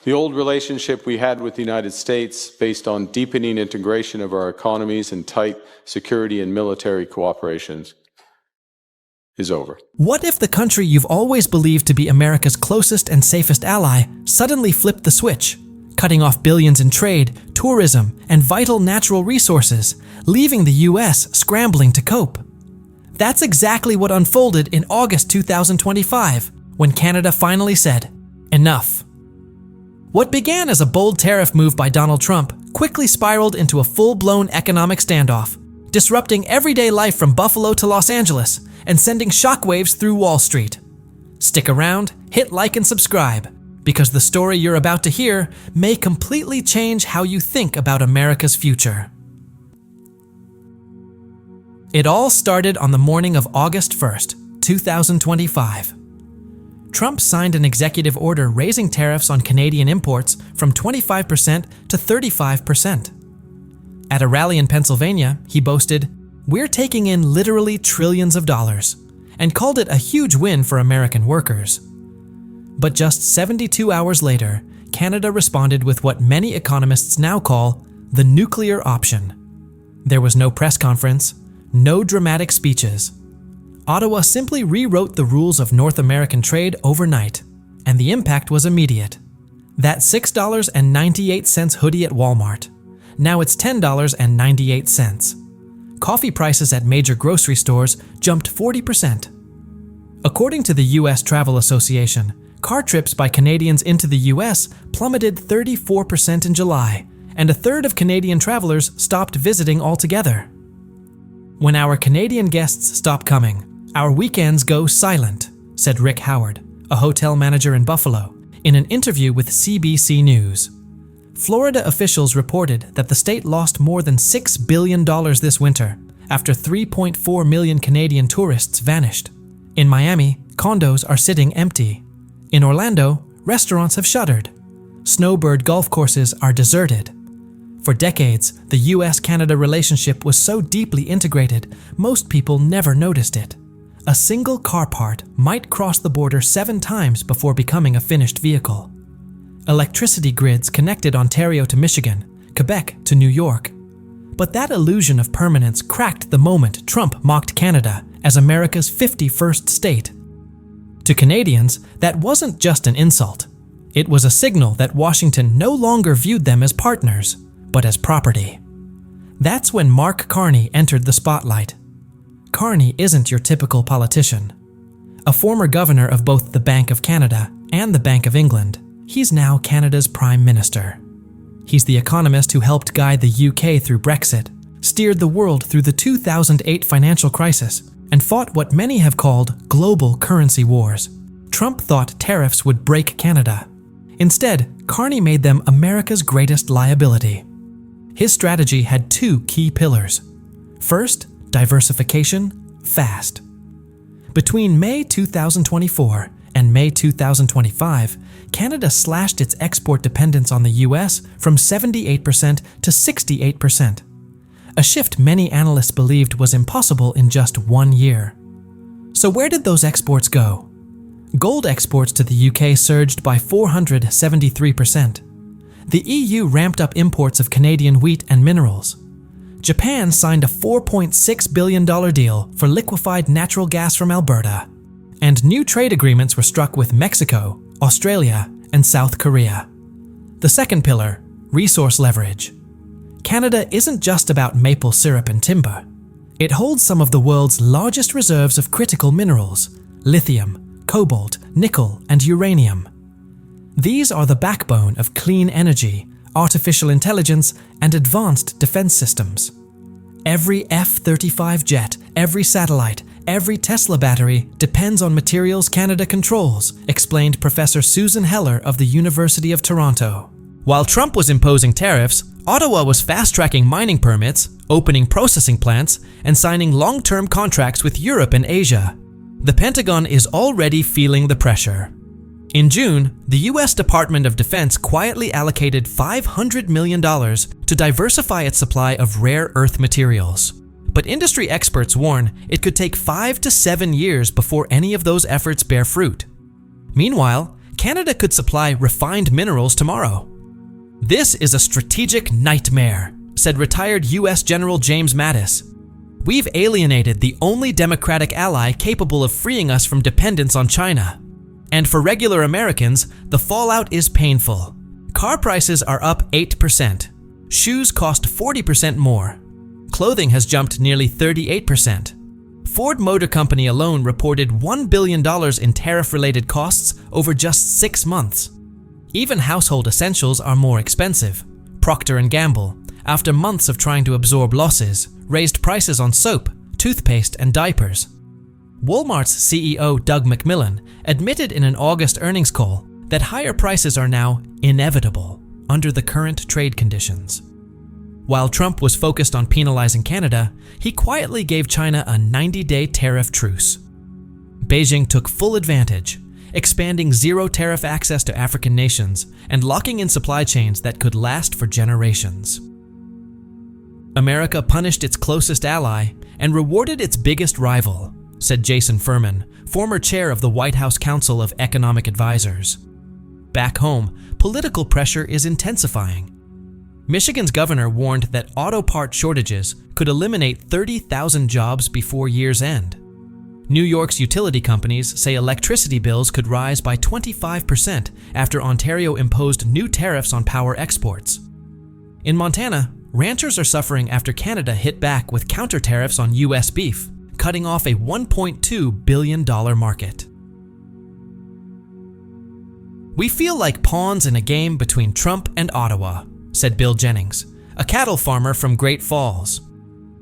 The old relationship we had with the United States, based on deepening integration of our economies and tight security and military cooperations, is over. What if the country you've always believed to be America's closest and safest ally suddenly flipped the switch, cutting off billions in trade, tourism, and vital natural resources, leaving the US scrambling to cope? That's exactly what unfolded in August 2025, when Canada finally said, "Enough." What began as a bold tariff move by Donald Trump quickly spiraled into a full-blown economic standoff, disrupting everyday life from Buffalo to Los Angeles and sending shockwaves through Wall Street. Stick around, hit like and subscribe, because the story you're about to hear may completely change how you think about America's future. It all started on the morning of August 1st, 2025. Trump signed an executive order raising tariffs on Canadian imports from 25% to 35%. At a rally in Pennsylvania, he boasted, "We're taking in literally trillions of dollars," and called it a huge win for American workers. But just 72 hours later, Canada responded with what many economists now call the nuclear option. There was no press conference, no dramatic speeches. Ottawa simply rewrote the rules of North American trade overnight, and the impact was immediate. That $6.98 hoodie at Walmart, now it's $10.98. Coffee prices at major grocery stores jumped 40%. According to the U.S. Travel Association, car trips by Canadians into the U.S. plummeted 34% in July, and a third of Canadian travelers stopped visiting altogether. When our Canadian guests stop coming, our weekends go silent, said Rick Howard, a hotel manager in Buffalo, in an interview with CBC News. Florida officials reported that the state lost more than $6 billion this winter after 3.4 million Canadian tourists vanished. In Miami, condos are sitting empty. In Orlando, restaurants have shuttered. Snowbird golf courses are deserted. For decades, the US-Canada relationship was so deeply integrated, most people never noticed it. A single car part might cross the border 7 times before becoming a finished vehicle. Electricity grids connected Ontario to Michigan, Quebec to New York. But that illusion of permanence cracked the moment Trump mocked Canada as America's 51st state. To Canadians, that wasn't just an insult. It was a signal that Washington no longer viewed them as partners, but as property. That's when Mark Carney entered the spotlight. Carney isn't your typical politician. A former governor of both the Bank of Canada and the Bank of England, he's now Canada's Prime Minister. He's the economist who helped guide the UK through Brexit, steered the world through the 2008 financial crisis, and fought what many have called global currency wars. Trump thought tariffs would break Canada. Instead, Carney made them America's greatest liability. His strategy had 2 key pillars. First, diversification, fast. Between May 2024 and May 2025, Canada slashed its export dependence on the US from 78% to 68%. A shift many analysts believed was impossible in just 1 year. So where did those exports go? Gold exports to the UK surged by 473%. The EU ramped up imports of Canadian wheat and minerals. Japan signed a $4.6 billion deal for liquefied natural gas from Alberta. And new trade agreements were struck with Mexico, Australia, and South Korea. The second pillar, resource leverage. Canada isn't just about maple syrup and timber. It holds some of the world's largest reserves of critical minerals, lithium, cobalt, nickel, and uranium. These are the backbone of clean energy, artificial intelligence, and advanced defense systems. Every F-35 jet, every satellite, every Tesla battery depends on materials Canada controls, explained Professor Susan Heller of the University of Toronto. While Trump was imposing tariffs, Ottawa was fast-tracking mining permits, opening processing plants, and signing long-term contracts with Europe and Asia. The Pentagon is already feeling the pressure. In June, the U.S. Department of Defense quietly allocated $500 million to diversify its supply of rare earth materials. But industry experts warn it could take 5 to 7 years before any of those efforts bear fruit. Meanwhile, Canada could supply refined minerals tomorrow. "This is a strategic nightmare," said retired U.S. General James Mattis. "We've alienated the only democratic ally capable of freeing us from dependence on China. And for regular Americans, the fallout is painful. Car prices are up 8%. Shoes cost 40% more. Clothing has jumped nearly 38%. Ford Motor Company alone reported $1 billion in tariff-related costs over just 6 months. Even household essentials are more expensive. Procter & Gamble, after months of trying to absorb losses, raised prices on soap, toothpaste, and diapers. Walmart's CEO Doug McMillon admitted in an August earnings call that higher prices are now inevitable under the current trade conditions. While Trump was focused on penalizing Canada, he quietly gave China a 90-day tariff truce. Beijing took full advantage, expanding zero tariff access to African nations and locking in supply chains that could last for generations. America punished its closest ally and rewarded its biggest rival, said Jason Furman, former chair of the White House Council of Economic Advisors. Back home, political pressure is intensifying. Michigan's governor warned that auto part shortages could eliminate 30,000 jobs before year's end. New York's utility companies say electricity bills could rise by 25% after Ontario imposed new tariffs on power exports. In Montana, ranchers are suffering after Canada hit back with counter tariffs on U.S. beef, cutting off a $1.2 billion market. "We feel like pawns in a game between Trump and Ottawa," said Bill Jennings, a cattle farmer from Great Falls.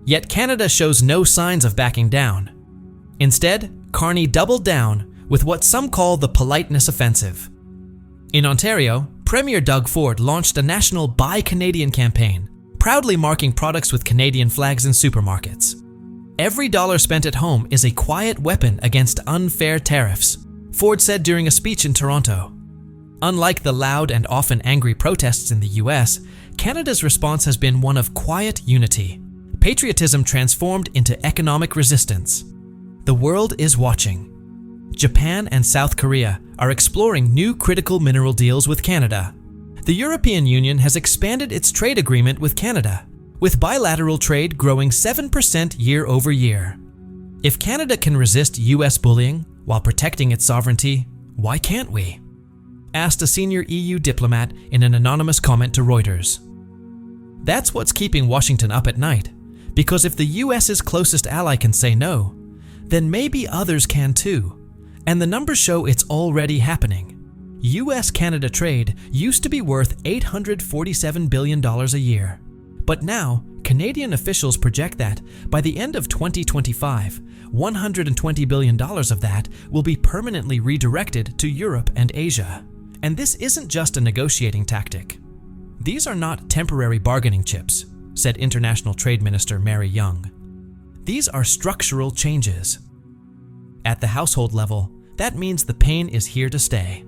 Yet Canada shows no signs of backing down. Instead, Carney doubled down with what some call the politeness offensive. In Ontario, Premier Doug Ford launched a national Buy Canadian campaign, proudly marking products with Canadian flags in supermarkets. "Every dollar spent at home is a quiet weapon against unfair tariffs," Ford said during a speech in Toronto. Unlike the loud and often angry protests in the US, Canada's response has been one of quiet unity, patriotism transformed into economic resistance. The world is watching. Japan and South Korea are exploring new critical mineral deals with Canada. The European Union has expanded its trade agreement with Canada, with bilateral trade growing 7% year over year. If Canada can resist US bullying while protecting its sovereignty, why can't we? Asked a senior EU diplomat in an anonymous comment to Reuters. That's what's keeping Washington up at night, because if the US's closest ally can say no, then maybe others can too. And the numbers show it's already happening. US-Canada trade used to be worth $847 billion a year. But now, Canadian officials project that by the end of 2025, $120 billion of that will be permanently redirected to Europe and Asia. And this isn't just a negotiating tactic. These are not temporary bargaining chips, said International Trade Minister Mary Young. These are structural changes. At the household level, that means the pain is here to stay.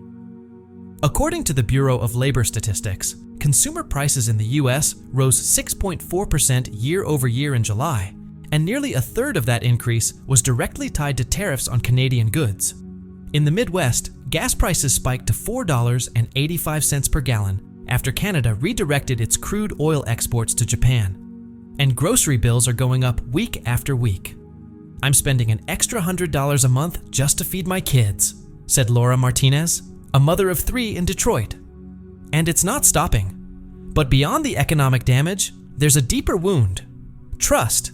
According to the Bureau of Labor Statistics, consumer prices in the US rose 6.4% year over year in July, and nearly a third of that increase was directly tied to tariffs on Canadian goods. In the Midwest, gas prices spiked to $4.85 per gallon after Canada redirected its crude oil exports to Japan. And grocery bills are going up week after week. "I'm spending an extra $100 a month just to feed my kids," said Laura Martinez, a mother of 3 in Detroit. And it's not stopping. But beyond the economic damage, there's a deeper wound: trust.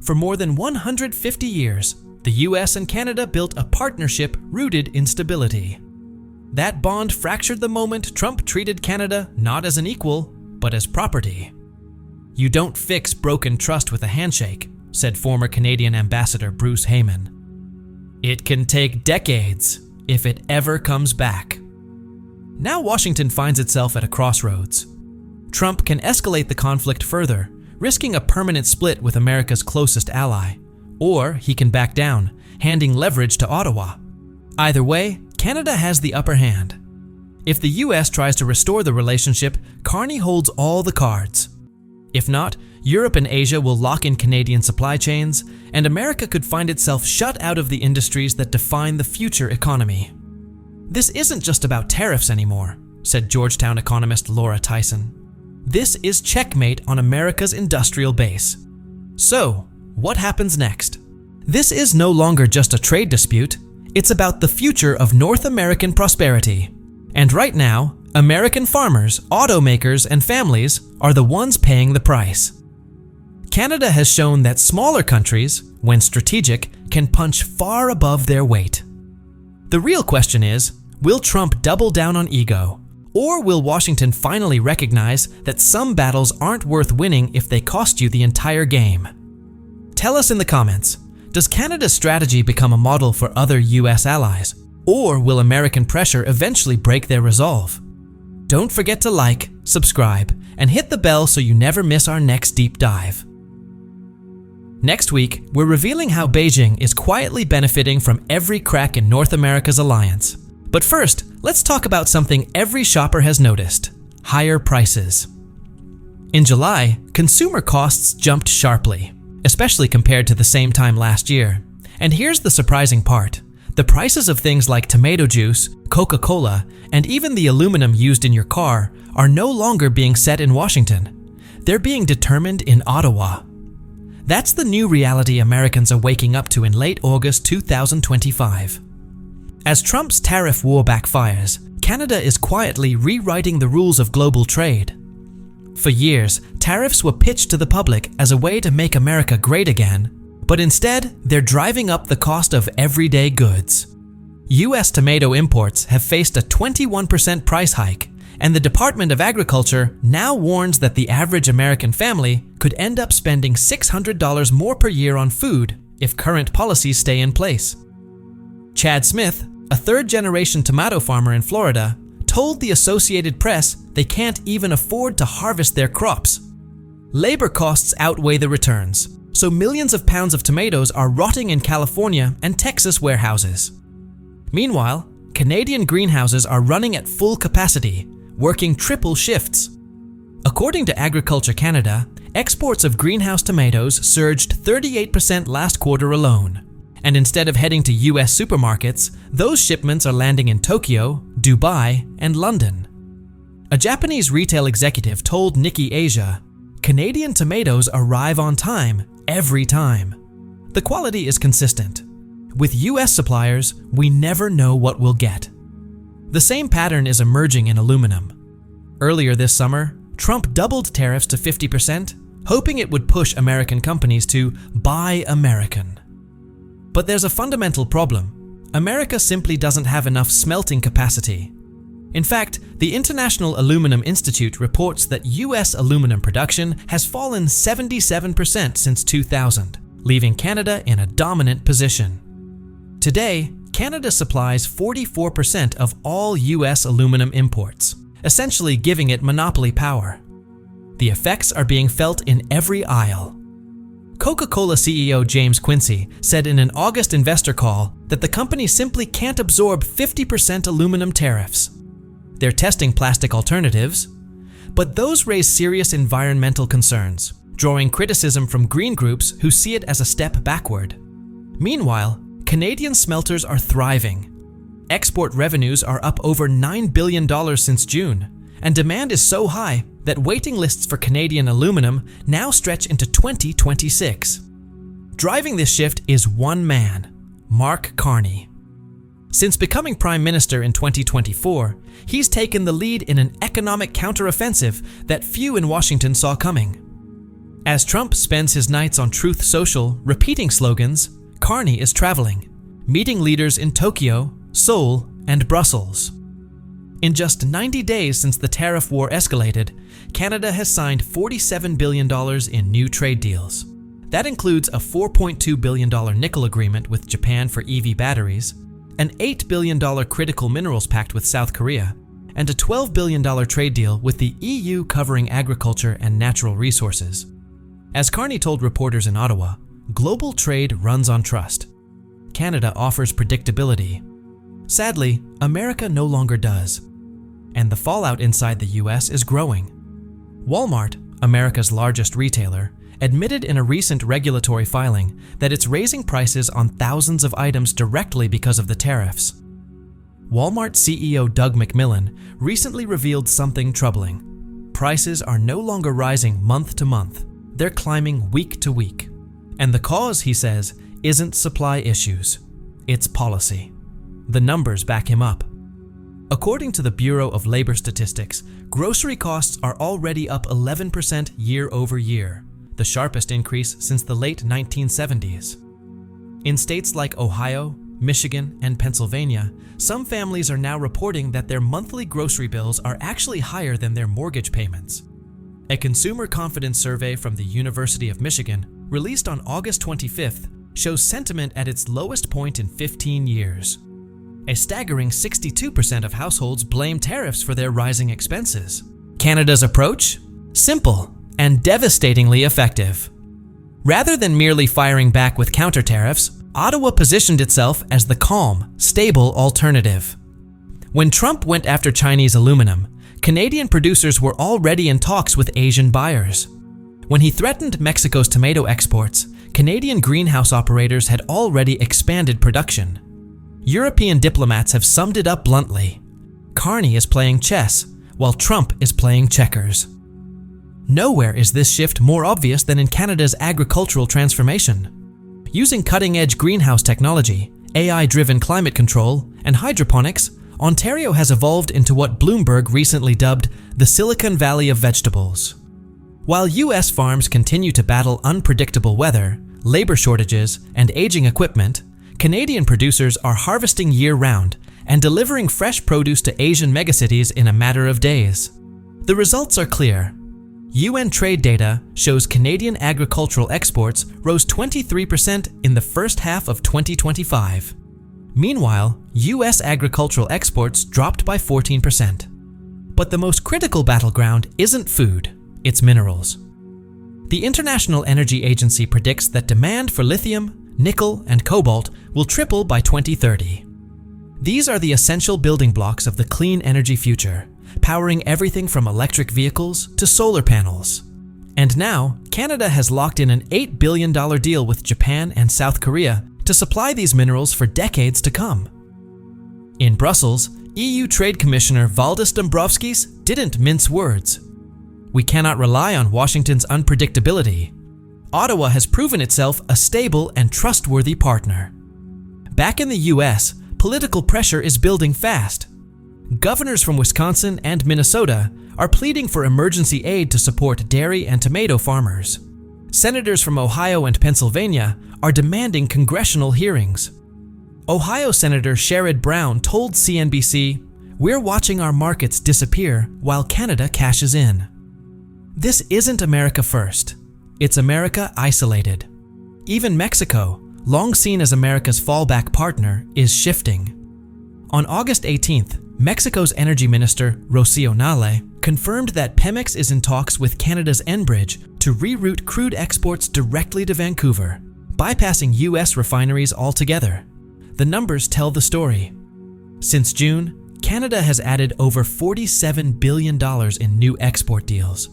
For more than 150 years, the US and Canada built a partnership rooted in stability. That bond fractured the moment Trump treated Canada not as an equal, but as property. "You don't fix broken trust with a handshake," said former Canadian Ambassador Bruce Heyman. "It can take decades, if it ever comes back." Now Washington finds itself at a crossroads. Trump can escalate the conflict further, risking a permanent split with America's closest ally. Or he can back down, handing leverage to Ottawa. Either way, Canada has the upper hand. If the US tries to restore the relationship, Carney holds all the cards. If not, Europe and Asia will lock in Canadian supply chains, and America could find itself shut out of the industries that define the future economy. This isn't just about tariffs anymore, said Georgetown economist Laura Tyson. This is checkmate on America's industrial base. So, what happens next? This is no longer just a trade dispute, it's about the future of North American prosperity. And right now, American farmers, automakers, and families are the ones paying the price. Canada has shown that smaller countries, when strategic, can punch far above their weight. The real question is, will Trump double down on ego? Or will Washington finally recognize that some battles aren't worth winning if they cost you the entire game? Tell us in the comments, does Canada's strategy become a model for other US allies? Or will American pressure eventually break their resolve? Don't forget to like, subscribe, and hit the bell so you never miss our next deep dive. Next week, we're revealing how Beijing is quietly benefiting from every crack in North America's alliance. But first, let's talk about something every shopper has noticed: higher prices. In July, consumer costs jumped sharply, especially compared to the same time last year. And here's the surprising part: the prices of things like tomato juice, Coca-Cola, and even the aluminum used in your car are no longer being set in Washington. They're being determined in Ottawa. That's the new reality Americans are waking up to in late August 2025. As Trump's tariff war backfires, Canada is quietly rewriting the rules of global trade. For years, tariffs were pitched to the public as a way to make America great again, but instead, they're driving up the cost of everyday goods. US tomato imports have faced a 21% price hike, and the Department of Agriculture now warns that the average American family could end up spending $600 more per year on food if current policies stay in place. Chad Smith, a third-generation tomato farmer in Florida, told the Associated Press they can't even afford to harvest their crops. Labor costs outweigh the returns, so millions of pounds of tomatoes are rotting in California and Texas warehouses. Meanwhile, Canadian greenhouses are running at full capacity, working triple shifts. According to Agriculture Canada, exports of greenhouse tomatoes surged 38% last quarter alone. And instead of heading to US supermarkets, those shipments are landing in Tokyo, Dubai, and London. A Japanese retail executive told Nikkei Asia, "Canadian tomatoes arrive on time, every time. The quality is consistent. With US suppliers, we never know what we'll get." The same pattern is emerging in aluminum. Earlier this summer, Trump doubled tariffs to 50%, hoping it would push American companies to buy American. But there's a fundamental problem. America simply doesn't have enough smelting capacity. In fact, the International Aluminum Institute reports that US aluminum production has fallen 77% since 2000, leaving Canada in a dominant position. Today, Canada supplies 44% of all US aluminum imports, essentially giving it monopoly power. The effects are being felt in every aisle. Coca-Cola CEO James Quincy said in an August investor call that the company simply can't absorb 50% aluminum tariffs. They're testing plastic alternatives, but those raise serious environmental concerns, drawing criticism from green groups who see it as a step backward. Meanwhile, Canadian smelters are thriving. Export revenues are up over $9 billion since June, and demand is so high that waiting lists for Canadian aluminum now stretch into 2026. Driving this shift is one man, Mark Carney. Since becoming Prime Minister in 2024, he's taken the lead in an economic counteroffensive that few in Washington saw coming. As Trump spends his nights on Truth Social repeating slogans, Carney is traveling, meeting leaders in Tokyo, Seoul, and Brussels. In just 90 days since the tariff war escalated, Canada has signed $47 billion in new trade deals. That includes a $4.2 billion nickel agreement with Japan for EV batteries, an $8 billion critical minerals pact with South Korea, and a $12 billion trade deal with the EU covering agriculture and natural resources. As Carney told reporters in Ottawa, global trade runs on trust. Canada offers predictability. Sadly, America no longer does. And the fallout inside the US is growing. Walmart, America's largest retailer, admitted in a recent regulatory filing that it's raising prices on thousands of items directly because of the tariffs. Walmart CEO Doug McMillon recently revealed something troubling. Prices are no longer rising month to month. They're climbing week to week. And the cause, he says, isn't supply issues. It's policy. The numbers back him up. According to the Bureau of Labor Statistics, grocery costs are already up 11% year over year, the sharpest increase since the late 1970s. In states like Ohio, Michigan, and Pennsylvania, some families are now reporting that their monthly grocery bills are actually higher than their mortgage payments. A consumer confidence survey from the University of Michigan, released on August 25th, shows sentiment at its lowest point in 15 years. A staggering 62% of households blame tariffs for their rising expenses. Canada's approach? Simple and devastatingly effective. Rather than merely firing back with counter tariffs, Ottawa positioned itself as the calm, stable alternative. When Trump went after Chinese aluminum, Canadian producers were already in talks with Asian buyers. When he threatened Mexico's tomato exports, Canadian greenhouse operators had already expanded production. European diplomats have summed it up bluntly. Carney is playing chess, while Trump is playing checkers. Nowhere is this shift more obvious than in Canada's agricultural transformation. Using cutting-edge greenhouse technology, AI-driven climate control, and hydroponics, Ontario has evolved into what Bloomberg recently dubbed the Silicon Valley of vegetables. While U.S. farms continue to battle unpredictable weather, labor shortages, and aging equipment, Canadian producers are harvesting year-round and delivering fresh produce to Asian megacities in a matter of days. The results are clear. UN trade data shows Canadian agricultural exports rose 23% in the first half of 2025. Meanwhile, US agricultural exports dropped by 14%. But the most critical battleground isn't food, it's minerals. The International Energy Agency predicts that demand for lithium, nickel, and cobalt will triple by 2030. These are the essential building blocks of the clean energy future, powering everything from electric vehicles to solar panels. And now, Canada has locked in an $8 billion deal with Japan and South Korea to supply these minerals for decades to come. In Brussels, EU Trade Commissioner Valdis Dombrovskis didn't mince words. We cannot rely on Washington's unpredictability. Ottawa has proven itself a stable and trustworthy partner. Back in the US, political pressure is building fast. Governors from Wisconsin and Minnesota are pleading for emergency aid to support dairy and tomato farmers. Senators from Ohio and Pennsylvania are demanding congressional hearings. Ohio Senator Sherrod Brown told CNBC, "We're watching our markets disappear while Canada cashes in." This isn't America first. It's America isolated. Even Mexico, long seen as America's fallback partner, is shifting. On August 18th, Mexico's Energy Minister, Rocío Nale, confirmed that Pemex is in talks with Canada's Enbridge to reroute crude exports directly to Vancouver, bypassing U.S. refineries altogether. The numbers tell the story. Since June, Canada has added over $47 billion in new export deals.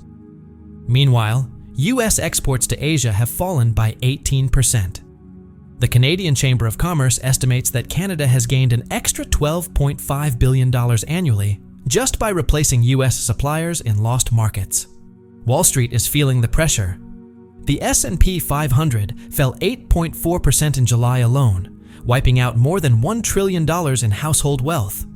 Meanwhile, U.S. exports to Asia have fallen by 18%. The Canadian Chamber of Commerce estimates that Canada has gained an extra $12.5 billion annually just by replacing U.S. suppliers in lost markets. Wall Street is feeling the pressure. The S&P 500 fell 8.4% in July alone, wiping out more than $1 trillion in household wealth.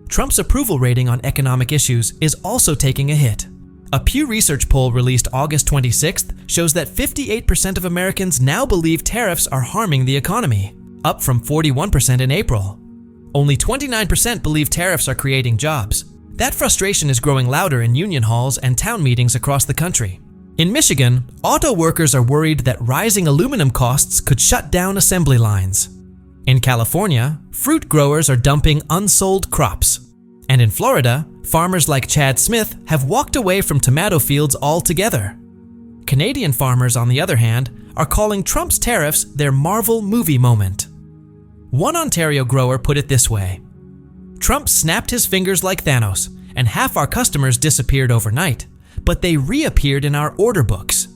Trump's approval rating on economic issues is also taking a hit. A Pew Research poll released August 26th shows that 58% of Americans now believe tariffs are harming the economy, up from 41% in April. Only 29% believe tariffs are creating jobs. That frustration is growing louder in union halls and town meetings across the country. In Michigan, auto workers are worried that rising aluminum costs could shut down assembly lines. In California, fruit growers are dumping unsold crops. And in Florida, farmers like Chad Smith have walked away from tomato fields altogether. Canadian farmers, on the other hand, are calling Trump's tariffs their Marvel movie moment. One Ontario grower put it this way: "Trump snapped his fingers like Thanos, and half our customers disappeared overnight, but they reappeared in our order books."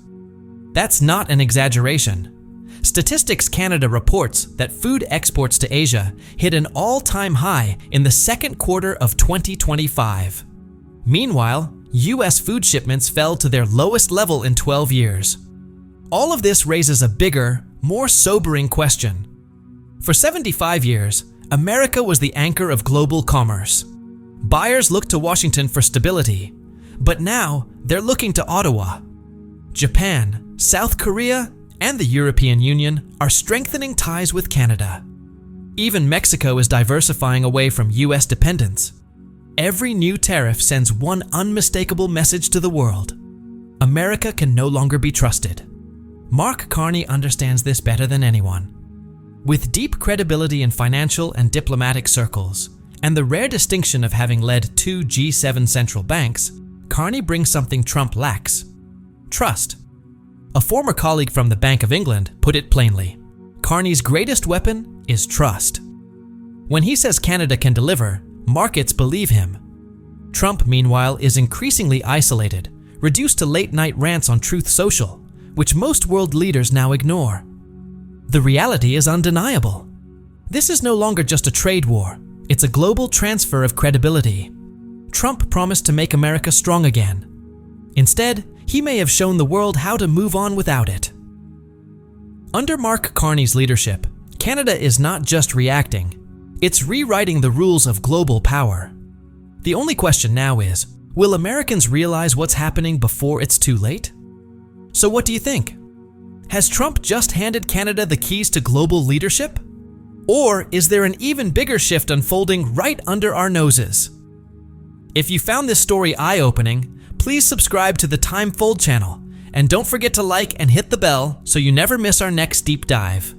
That's not an exaggeration. Statistics Canada reports that food exports to Asia hit an all-time high in the second quarter of 2025. Meanwhile, US food shipments fell to their lowest level in 12 years. All of this raises a bigger, more sobering question. For 75 years, America was the anchor of global commerce. Buyers looked to Washington for stability, but now they're looking to Ottawa. Japan, South Korea, and the European Union are strengthening ties with Canada. Even Mexico is diversifying away from US dependence. Every new tariff sends one unmistakable message to the world. America can no longer be trusted. Mark Carney understands this better than anyone. With deep credibility in financial and diplomatic circles, and the rare distinction of having led 2 G7 central banks, Carney brings something Trump lacks: trust. A former colleague from the Bank of England put it plainly: Carney's greatest weapon is trust. When he says Canada can deliver, markets believe him. Trump, meanwhile, is increasingly isolated, reduced to late-night rants on Truth Social, which most world leaders now ignore. The reality is undeniable. This is no longer just a trade war. It's a global transfer of credibility. Trump promised to make America strong again. Instead, he may have shown the world how to move on without it. Under Mark Carney's leadership, Canada is not just reacting, it's rewriting the rules of global power. The only question now is, will Americans realize what's happening before it's too late? So what do you think? Has Trump just handed Canada the keys to global leadership? Or is there an even bigger shift unfolding right under our noses? If you found this story eye-opening, please subscribe to the Time Fold channel, and don't forget to like and hit the bell so you never miss our next deep dive.